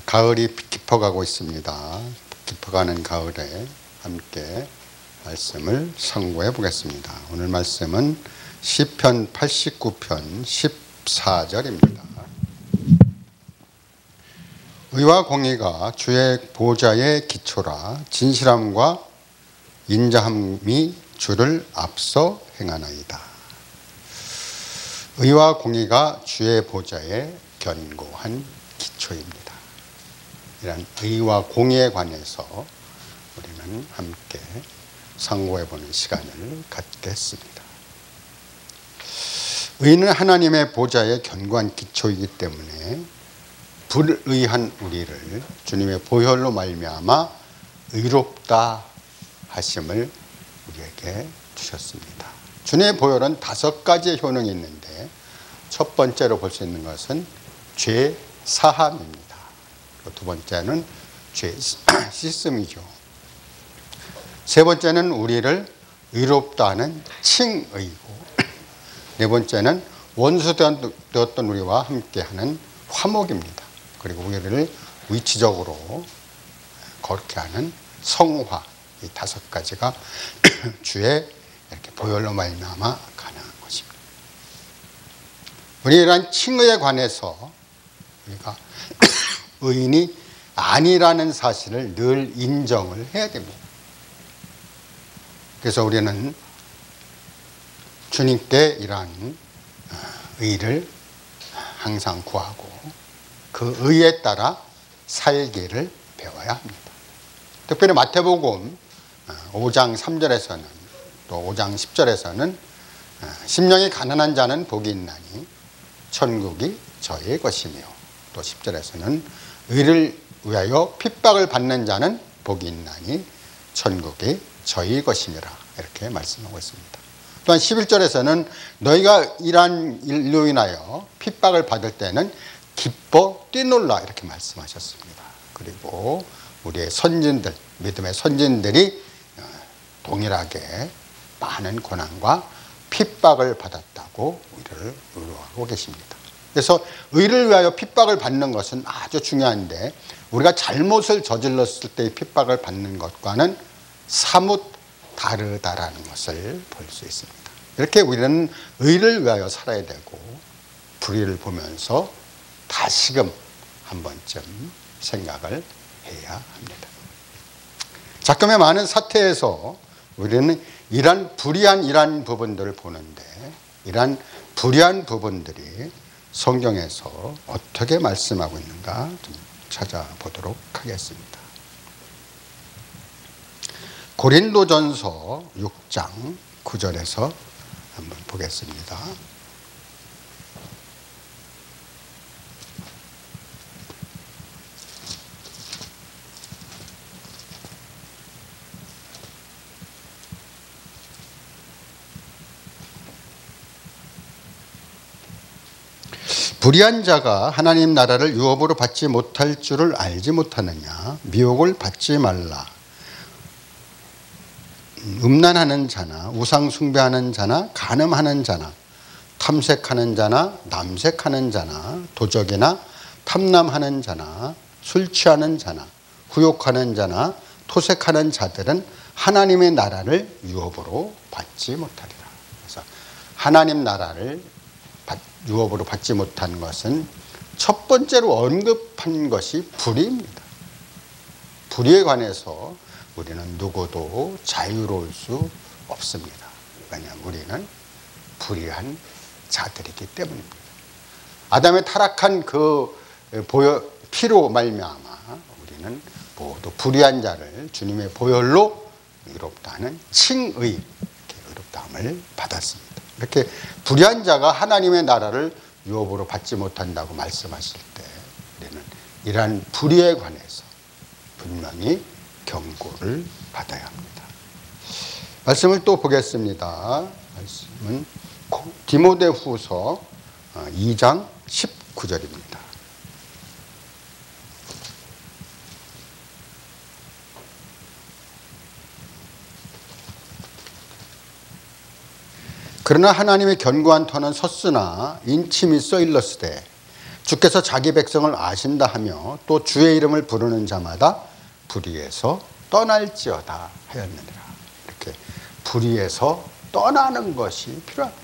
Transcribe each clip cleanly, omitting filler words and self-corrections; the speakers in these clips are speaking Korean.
가을이 깊어가고 있습니다. 깊어가는 가을에 함께 말씀을 상고해 보겠습니다. 오늘 말씀은 시편 89편 14절입니다. 의와 공의가 주의 보좌의 기초라 진실함과 인자함이 주를 앞서 행하나이다. 의와 공의가 주의 보좌의 견고한 기초입니다. 이런 의와 공의에 관해서 우리는 함께 상고해보는 시간을 갖겠습니다. 의는 하나님의 보좌의 견고한 기초이기 때문에 불의한 우리를 주님의 보혈로 말미암아 의롭다 하심을 우리에게 주셨습니다. 주님의 보혈은 5가지의 효능이 있는데 첫 번째로 볼 수 있는 것은 죄 사함입니다. 두 번째는 죄 씻음이죠. 세 번째는 우리를 의롭다 하는 칭의고, 네 번째는 원수 되었던 우리와 함께하는 화목입니다. 그리고 우리를 위치적으로 거룩해 하는 성화, 이 5가지가 주의 이렇게 보혈로 말미암아 가능한 것입니다. 우리 이러한 칭의에 관해서 우리가 의인이 아니라는 사실을 늘 인정을 해야 됩니다. 그래서 우리는 주님께 이러한 의를 항상 구하고 그 의에 따라 살기를 배워야 합니다. 특별히 마태복음 5장 3절에서는 또 5장 10절에서는 심령이 가난한 자는 복이 있나니 천국이 저의 것이며, 또 10절에서는 의를 위하여 핍박을 받는 자는 복이 있나니 천국이 저의 것이니라, 이렇게 말씀하고 있습니다. 또한 11절에서는 너희가 이러한 일로 인하여 핍박을 받을 때는 기뻐 뛰놀라, 이렇게 말씀하셨습니다. 그리고 우리의 선진들, 믿음의 선진들이 동일하게 많은 고난과 핍박을 받았다고 우리를 의로하고 계십니다. 그래서 의를 위하여 핍박을 받는 것은 아주 중요한데, 우리가 잘못을 저질렀을 때의 핍박을 받는 것과는 사뭇 다르다라는 것을 볼 수 있습니다. 이렇게 우리는 의를 위하여 살아야 되고, 불의를 보면서 다시금 한 번쯤 생각을 해야 합니다. 작금의 많은 사태에서 우리는 이러한 불의한 부분들을 보는데, 이러한 불의한 부분들이 성경에서 어떻게 말씀하고 있는가 좀 찾아보도록 하겠습니다. 고린도전서 6장 9절에서 한번 보겠습니다. 불의한 자가 하나님 나라를 유업으로 받지 못할 줄을 알지 못하느냐. 미혹을 받지 말라. 음란하는 자나 우상 숭배하는 자나 간음하는 자나 탐색하는 자나 남색하는 자나 도적이나 탐남하는 자나 술 취하는 자나 후욕하는 자나 토색하는 자들은 하나님의 나라를 유업으로 받지 못하리라. 그래서 하나님 나라를 유업으로 받지 못한 것은 첫 번째로 언급한 것이 불의입니다. 불의에 관해서 우리는 누구도 자유로울 수 없습니다. 왜냐하면 우리는 불의한 자들이기 때문입니다. 아담의 타락한 그 피로 말미암아 우리는 모두 불의한 자를 주님의 보혈로 의롭다는 칭의, 의롭다함을 받았습니다. 이렇게 불의한 자가 하나님의 나라를 유업으로 받지 못한다고 말씀하실 때 우리는 이러한 불의에 관해서 분명히 경고를 받아야 합니다. 말씀을 또 보겠습니다. 말씀은 디모데후서 2장 19절입니다. 그러나 하나님의 견고한 터는 섰으나 인침이 써 일렀으되 주께서 자기 백성을 아신다 하며 또 주의 이름을 부르는 자마다 불의에서 떠날지어다 하였느니라. 이렇게 불의에서 떠나는 것이 필요합니다.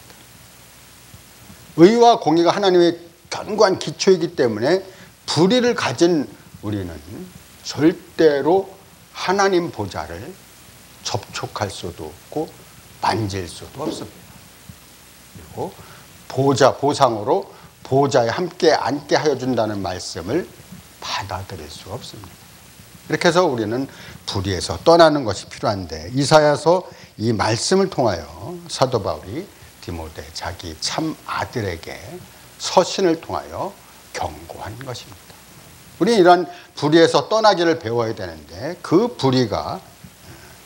의와 공의가 하나님의 견고한 기초이기 때문에 불의를 가진 우리는 절대로 하나님 보좌를 접촉할 수도 없고 만질 수도 없습니다. 그리고 보상으로 보좌에 함께 앉게 하여 준다는 말씀을 받아들일 수가 없습니다. 이렇게 해서 우리는 불의에서 떠나는 것이 필요한데, 이사야서 이 말씀을 통하여 사도 바울이 디모데 자기 참 아들에게 서신을 통하여 경고한 것입니다. 우리는 이런 불의에서 떠나기를 배워야 되는데, 그 불의가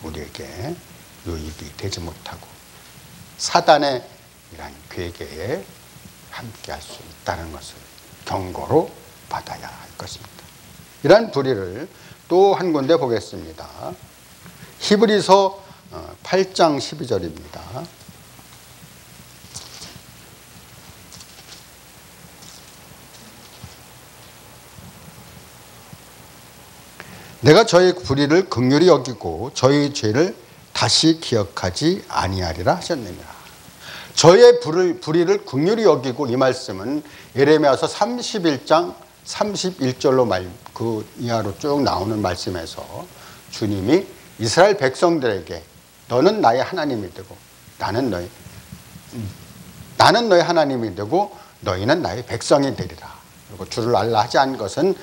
우리에게 유익이 되지 못하고 사단의 이런 괴계에 함께할 수 있다는 것을 경고로 받아야 할 것입니다. 이러한 불의를 또 한 군데 보겠습니다. 히브리서 8장 12절입니다. 내가 저희 불의를 긍휼히 여기고 저희 죄를 다시 기억하지 아니하리라 하셨느니라. 저의 불의를 긍휼히 여기고, 이 말씀은 예레미야서 31장 31절로 그 이하로 쭉 나오는 말씀에서 주님이 이스라엘 백성들에게 너는 나의 하나님이 되고 나는 너의 하나님이 되고 너희는 나의 백성이 되리라. 그리고 주를 알라 하지 않은 것은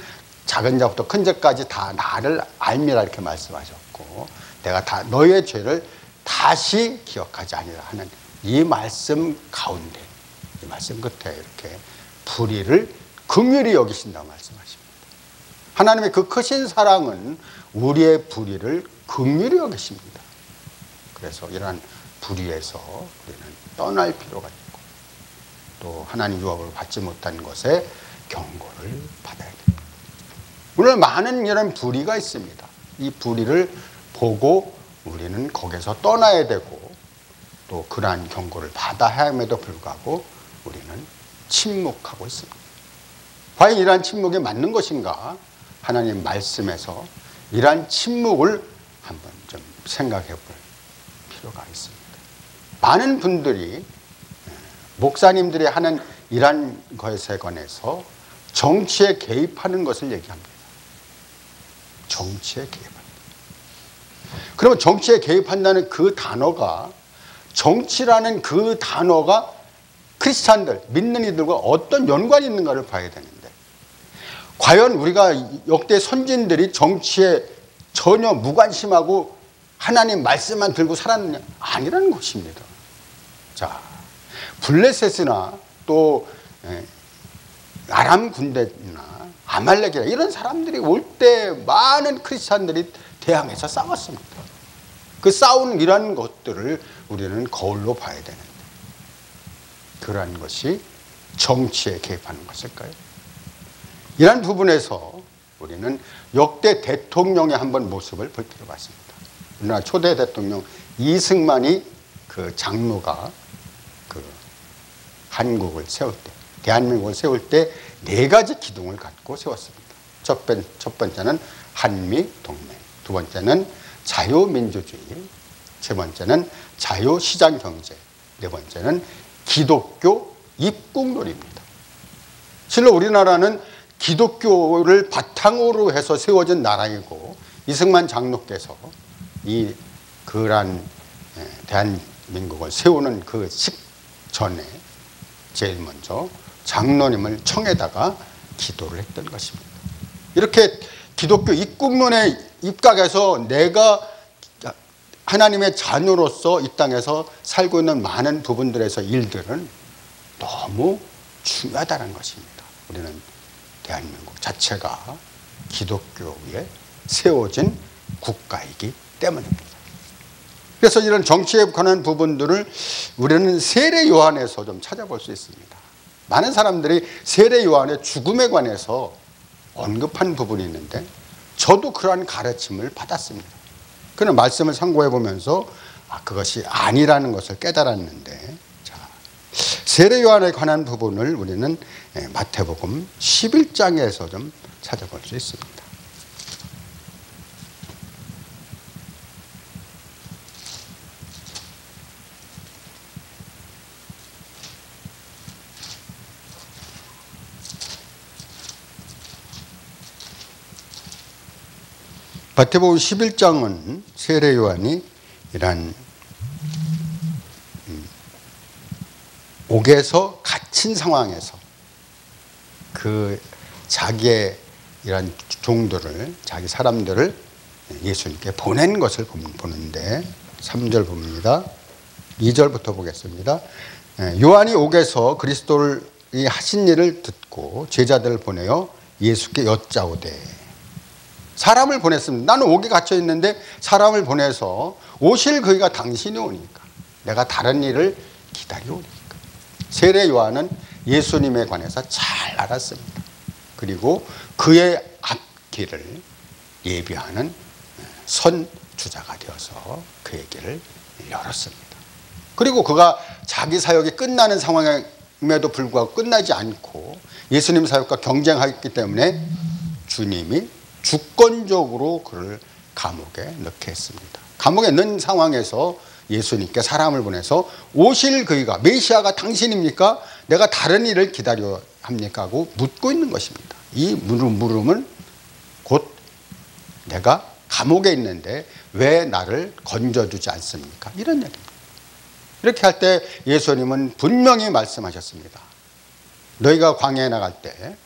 작은 자부터 큰 자까지 다 나를 알미라 이렇게 말씀하셨고, 내가 다 너의 죄를 다시 기억하지 아니라 하는 이 말씀 가운데, 이 말씀 끝에 이렇게 불의를 긍휼히 여기신다고 말씀하십니다. 하나님의 그 크신 사랑은 우리의 불의를 긍휼히 여기십니다. 그래서 이러한 불의에서 우리는 떠날 필요가 있고, 또 하나님 유업을 받지 못한 것에 경고를 받아야 됩니다. 오늘 많은 이런 불의가 있습니다. 이 불의를 보고 우리는 거기서 떠나야 되고, 또 그러한 경고를 받아야 함에도 불구하고 우리는 침묵하고 있습니다. 과연 이러한 침묵이 맞는 것인가? 하나님 말씀에서 이러한 침묵을 한번 좀 생각해 볼 필요가 있습니다. 많은 분들이, 목사님들이 하는 이러한 것에 관해서 정치에 개입하는 것을 얘기합니다. 정치에 개입한다. 그러면 정치에 개입한다는 그 단어가, 정치라는 그 단어가 크리스찬들, 믿는 이들과 어떤 연관이 있는가를 봐야 되는데, 과연 우리가 역대 선진들이 정치에 전혀 무관심하고 하나님 말씀만 들고 살았느냐? 아니라는 것입니다. 자, 블레셋이나 또 아람 군대나 아말렉이나 이런 사람들이 올 때 많은 크리스찬들이 대항해서 싸웠습니다. 그 싸우는 이런 것들을 우리는 거울로 봐야 되는데, 그러한 것이 정치에 개입하는 것일까요? 이러한 부분에서 우리는 역대 대통령의 한번 모습을 볼 필요가 있습니다. 우리나라 초대 대통령 이승만이 그 장로가 그 한국을 세울 때, 대한민국을 세울 때 4가지 기둥을 갖고 세웠습니다. 첫 번째는 한미동맹, 두 번째는 자유민주주의, 세 번째는 자유시장경제, 네 번째는 기독교 입국론입니다. 실로 우리나라는 기독교를 바탕으로 해서 세워진 나라이고, 이승만 장로께서 그러한 대한민국을 세우는 그 직전에 제일 먼저 장로님을 청에다가 기도를 했던 것입니다. 이렇게 기독교 입국론에 입각해서 내가 하나님의 자녀로서 이 땅에서 살고 있는 많은 부분들에서 일들은 너무 중요하다는 것입니다. 우리는 대한민국 자체가 기독교에 세워진 국가이기 때문입니다. 그래서 이런 정치에 관한 부분들을 우리는 세례 요한에서 좀 찾아볼 수 있습니다. 많은 사람들이 세례 요한의 죽음에 관해서 언급한 부분이 있는데, 저도 그러한 가르침을 받았습니다. 그런 말씀을 상고해 보면서 그것이 아니라는 것을 깨달았는데, 자, 세례 요한에 관한 부분을 우리는 마태복음 11장에서 좀 찾아볼 수 있습니다. 마태복음 11장은 세례 요한이 이런 옥에서 갇힌 상황에서 그 자기의 이런 종들을, 자기 사람들을 예수님께 보낸 것을 보는데 3절 봅니다. 2절부터 보겠습니다. 요한이 옥에서 그리스도의 하신 일을 듣고 제자들을 보내어 예수께 여짜오되, 사람을 보냈습니다. 나는 옥에 갇혀 있는데 사람을 보내서 오실 그이가 당신이 오니까 내가 다른 일을 기다려오니까. 세례 요한은 예수님에 관해서 잘 알았습니다. 그리고 그의 앞길을 예비하는 선주자가 되어서 그의 길을 열었습니다. 그리고 그가 자기 사역이 끝나는 상황임에도 불구하고 끝나지 않고 예수님 사역과 경쟁하기 때문에 주님이 주권적으로 그를 감옥에 넣게 했습니다. 감옥에 넣은 상황에서 예수님께 사람을 보내서 오실 그이가, 메시아가 당신입니까? 내가 다른 일을 기다려 합니까? 하고 묻고 있는 것입니다. 이 물음은 곧 내가 감옥에 있는데 왜 나를 건져주지 않습니까? 이런 얘기입니다. 이렇게 할 때 예수님은 분명히 말씀하셨습니다. 너희가 광야에 나갈 때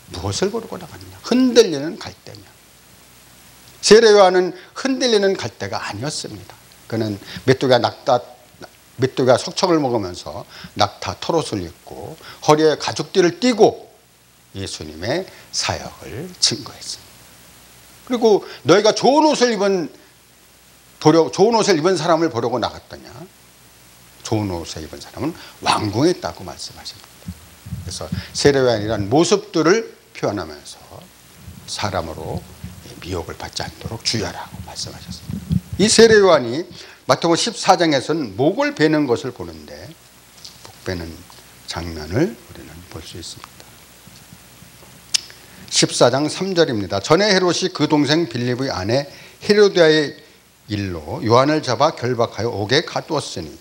무엇을 고르고 나갔느냐? 흔들리는 갈대냐. 세례 요한은 흔들리는 갈대가 아니었습니다. 그는 메뚜기가 석청을 먹으면서 낙타 털옷을 입고 허리에 가죽띠를 띠고 예수님의 사역을 증거했습니다. 그리고 너희가 좋은 옷을 입은 사람을 보려고 나갔더냐? 좋은 옷을 입은 사람은 왕궁에 있다고 말씀하십니다. 그래서 세례 요한이라는 모습들을 표현하면서 사람으로 미혹을 받지 않도록 주의하라고 말씀하셨습니다. 이 세례 요한이 마태복음 14장에서는 목을 베는 것을 보는데, 목 베는 장면을 우리는 볼 수 있습니다. 14장 3절입니다. 전에 헤롯이 그 동생 빌립의 아내 헤로디아의 일로 요한을 잡아 결박하여 옥에 가두었으니,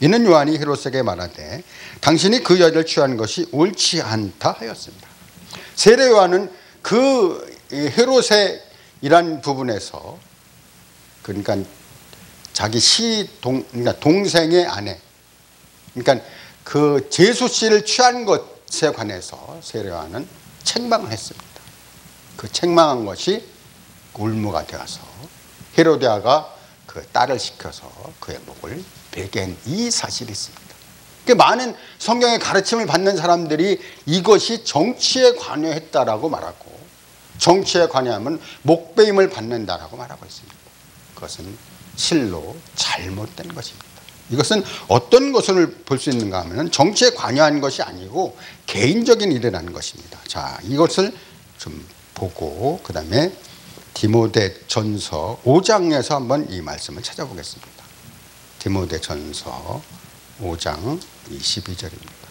이는 요한이 헤롯에게 말하되 당신이 그 여자를 취한 것이 옳지 않다 하였습니다. 세례 요한은 그 헤롯의 이란 부분에서, 그러니까 자기 그러니까 동생의 아내, 그러니까 그 제수 씨를 취한 것에 관해서 세례 요한은 책망을 했습니다. 그 책망한 것이 울무가 되어서 헤로디아가 그 딸을 시켜서 그의 목을 베게 한 이 사실이 있습니다. 많은 성경의 가르침을 받는 사람들이 이것이 정치에 관여했다라고 말하고, 정치에 관여하면 목베임을 받는다라고 말하고 있습니다. 그것은 실로 잘못된 것입니다. 이것은 어떤 것을 볼 수 있는가 하면 정치에 관여한 것이 아니고 개인적인 일이라는 것입니다. 자, 이것을 좀 보고 그 다음에 디모데전서 5장에서 한번 이 말씀을 찾아보겠습니다. 디모데전서 5장 22절입니다.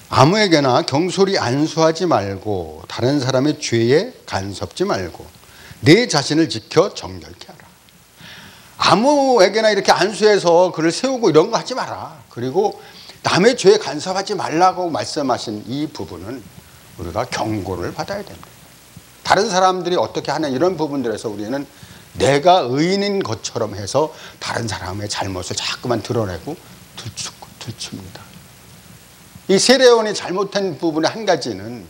아무에게나 경솔히 안수하지 말고 다른 사람의 죄에 간섭지 말고 내 자신을 지켜 정결케 하라. 아무에게나 이렇게 안수해서 그를 세우고 이런 거 하지 마라. 그리고 남의 죄에 간섭하지 말라고 말씀하신 이 부분은 우리가 경고를 받아야 됩니다. 다른 사람들이 어떻게 하는 이런 부분들에서 우리는 내가 의인인 것처럼 해서 다른 사람의 잘못을 자꾸만 드러내고 들춥니다. 이 세례 요한이 잘못한 부분의 한 가지는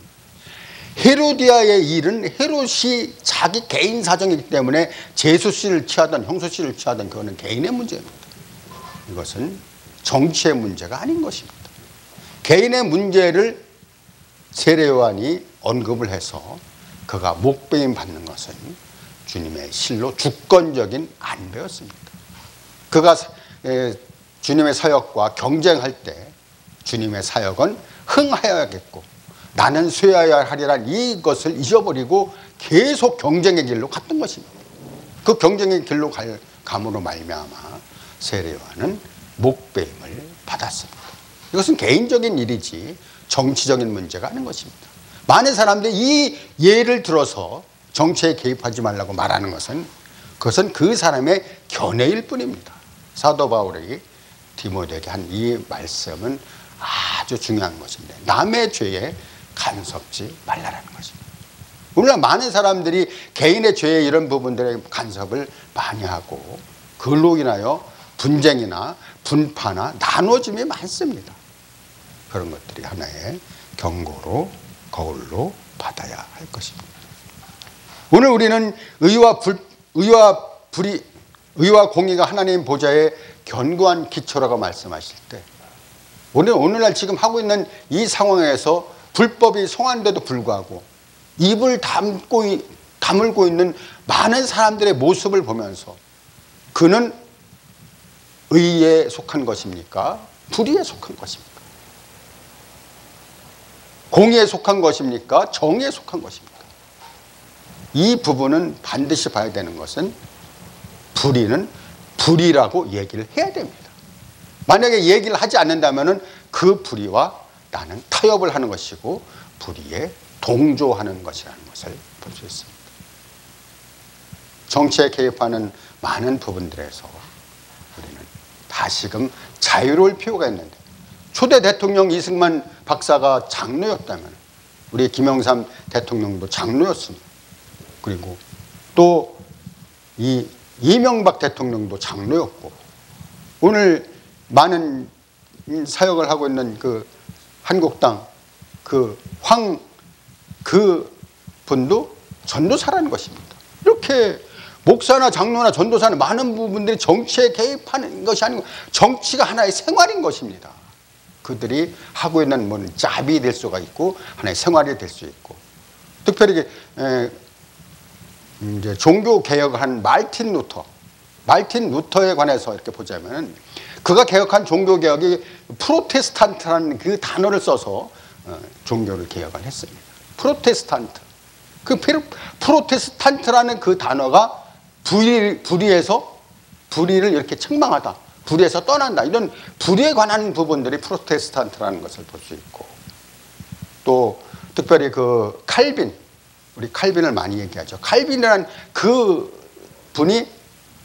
헤로디아의 일은 헤롯이 자기 개인 사정이기 때문에 제수 씨를 취하든 형수 씨를 취하든 그거는 개인의 문제입니다. 이것은 정치의 문제가 아닌 것입니다. 개인의 문제를 세례 요한이 언급을 해서 그가 목베임 받는 것은 주님의 실로 주권적인 안배였습니다. 그가 주님의 사역과 경쟁할 때 주님의 사역은 흥하여야겠고 나는 쇠하여야 하리란 이것을 잊어버리고 계속 경쟁의 길로 갔던 것입니다. 그 경쟁의 길로 감으로 말미암아 세례요한은 목배임을 받았습니다. 이것은 개인적인 일이지 정치적인 문제가 아닌 것입니다. 많은 사람들이 이 예를 들어서 정치에 개입하지 말라고 말하는 그것은 그 사람의 견해일 뿐입니다. 사도 바울이 디모데에게 한 이 말씀은 아주 중요한 것인데 남의 죄에 간섭지 말라라는 것입니다. 오늘날 많은 사람들이 개인의 죄의 이런 부분들에 간섭을 많이 하고 그로 인하여 분쟁이나 분파나 나눠짐이 많습니다. 그런 것들이 하나의 경고로 거울로 받아야 할 것입니다. 오늘 우리는 의와 공의가 하나님 보좌의 견고한 기초라고 말씀하실 때 오늘날 지금 하고 있는 이 상황에서 불법이 성한데도 불구하고 입을 다물고 있는 많은 사람들의 모습을 보면서 그는 의에 속한 것입니까? 불의에 속한 것입니까? 공의에 속한 것입니까? 정의에 속한 것입니까? 이 부분은 반드시 봐야 되는 것은 불의는 불의라고 얘기를 해야 됩니다. 만약에 얘기를 하지 않는다면 그 불의와 나는 타협을 하는 것이고 불의에 동조하는 것이라는 것을 볼 수 있습니다. 정치에 개입하는 많은 부분들에서 우리는 다시금 자유로울 필요가 있는데 초대 대통령 이승만 박사가 장로였다면 우리 김영삼 대통령도 장로였습니다. 그리고 또 이 이명박 대통령도 장로였고 오늘 많은 사역을 하고 있는 그 한국당 그 분도 전도사라는 것입니다. 이렇게 목사나 장로나 전도사는 많은 부분들이 정치에 개입하는 것이 아니고 정치가 하나의 생활인 것입니다. 그들이 하고 있는 뭐 잡이 될 수가 있고 하나의 생활이 될 수 있고 특별히 이제 종교 개혁을 한 마르틴 루터에 관해서 이렇게 보자면 그가 개혁한 종교 개혁이 프로테스탄트라는 그 단어를 써서 종교를 개혁을 했습니다. 프로테스탄트. 그 프로테스탄트라는 그 단어가 불의를 이렇게 책망하다. 불의에서 떠난다. 이런 불의에 관한 부분들이 프로테스탄트라는 것을 볼 수 있고 또 특별히 그 칼빈, 우리 칼빈을 많이 얘기하죠. 칼빈이라는 그 분이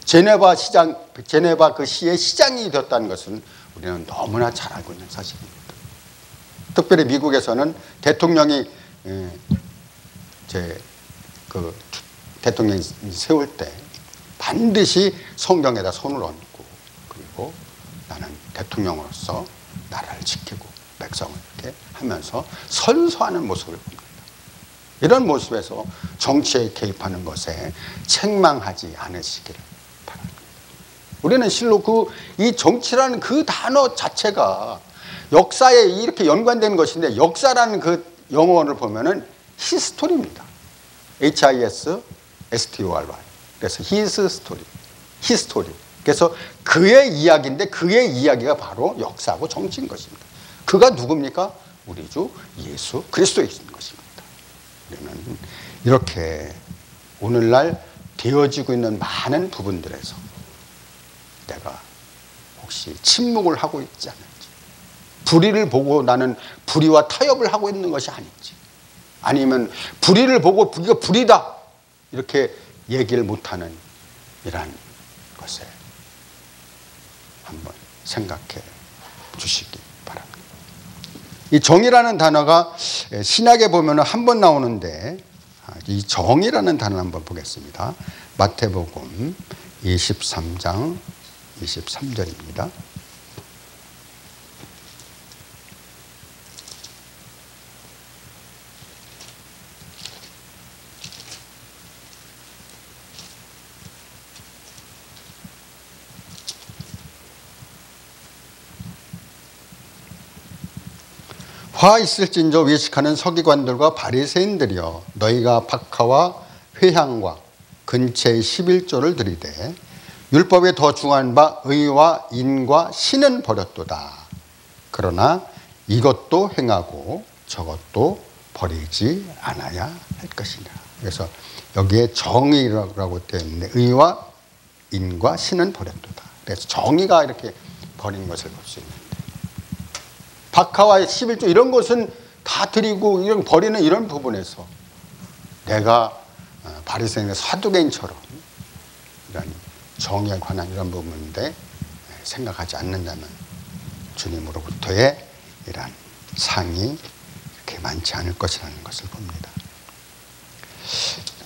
제네바 그 시의 시장이 되었다는 것은 우리는 너무나 잘 알고 있는 사실입니다. 특별히 미국에서는 대통령이 대통령이 세울 때 반드시 성경에다 손을 얹고 그리고 나는 대통령으로서 나라를 지키고 백성을 이렇게 하면서 선서하는 모습을 봅니다. 이런 모습에서 정치에 개입하는 것에 책망하지 않으시기를 바랍니다. 우리는 실로 이 정치라는 그 단어 자체가 역사에 이렇게 연관된 것인데 역사라는 그 영어를 보면은 히스토리입니다. HISSTORY. 그래서 his story, history. 그래서 그의 이야기인데 그의 이야기가 바로 역사하고 정치인 것입니다. 그가 누굽니까? 우리 주 예수 그리스도인 것입니다. 우리는 이렇게 오늘날 되어지고 있는 많은 부분들에서 내가 혹시 침묵을 하고 있지 않은지 불의를 보고 나는 불의와 타협을 하고 있는 것이 아닌지 아니면 불의를 보고 이거 불의다 이렇게 얘기를 못하는 이러한 것에 한번 생각해 주시기 바랍니다. 이 정의라는 단어가 신약에 보면 한 번 나오는데 이 정의라는 단어를 한번 보겠습니다. 마태복음 23장 23절입니다. 화 있을진저 외식하는 서기관들과 바리새인들이여 너희가 박하와 회향과 근체의 11조를 드리되 율법에 더 중한 바 의와 인과 신은 버렸도다. 그러나 이것도 행하고 저것도 버리지 않아야 할 것이냐. 그래서 여기에 정의라고 되어 있는데 의와 인과 신은 버렸도다. 그래서 정의가 이렇게 버린 것을 볼 수 있는데 박하와 11조 이런 것은 다 드리고 이런 버리는 이런 부분에서 내가 바리새인의 사두개인처럼 이런 정의에 관한 이런 부분인데 생각하지 않는다면 주님으로부터의 이러한 상이 그렇게 많지 않을 것이라는 것을 봅니다.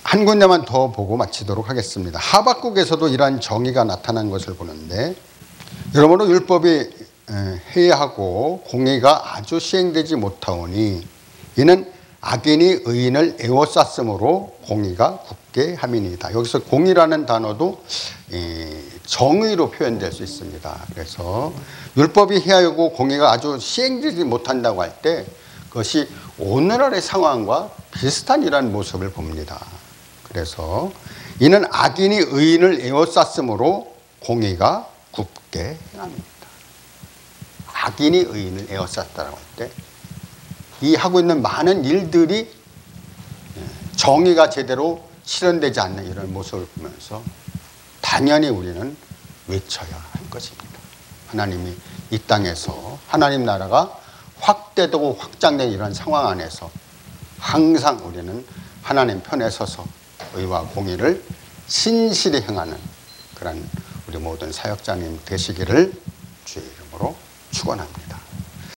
한 군데만 더 보고 마치도록 하겠습니다. 하박국에서도 이러한 정의가 나타난 것을 보는데 여러모로 율법이 해이하고 공의가 아주 시행되지 못하오니 이는 악인이 의인을 에워쌌으므로 공의가 굳게 함이니이다. 여기서 공의라는 단어도 정의로 표현될 수 있습니다. 그래서 율법이 해하고 공의가 아주 시행되지 못한다고 할 때 그것이 오늘날의 상황과 비슷한 이러한 모습을 봅니다. 그래서 이는 악인이 의인을 에워쌌으므로 공의가 굳게 행합니다. 악인이 의인을 에워쌌다라고 할 때 이 하고 있는 많은 일들이 정의가 제대로 실현되지 않는 이런 모습을 보면서 당연히 우리는 외쳐야 할 것입니다. 하나님이 이 땅에서 하나님 나라가 확대되고 확장된 이런 상황 안에서 항상 우리는 하나님 편에 서서 의와 공의를 신실히 행하는 그런 우리 모든 사역자님 되시기를 주의 이름으로 축원합니다.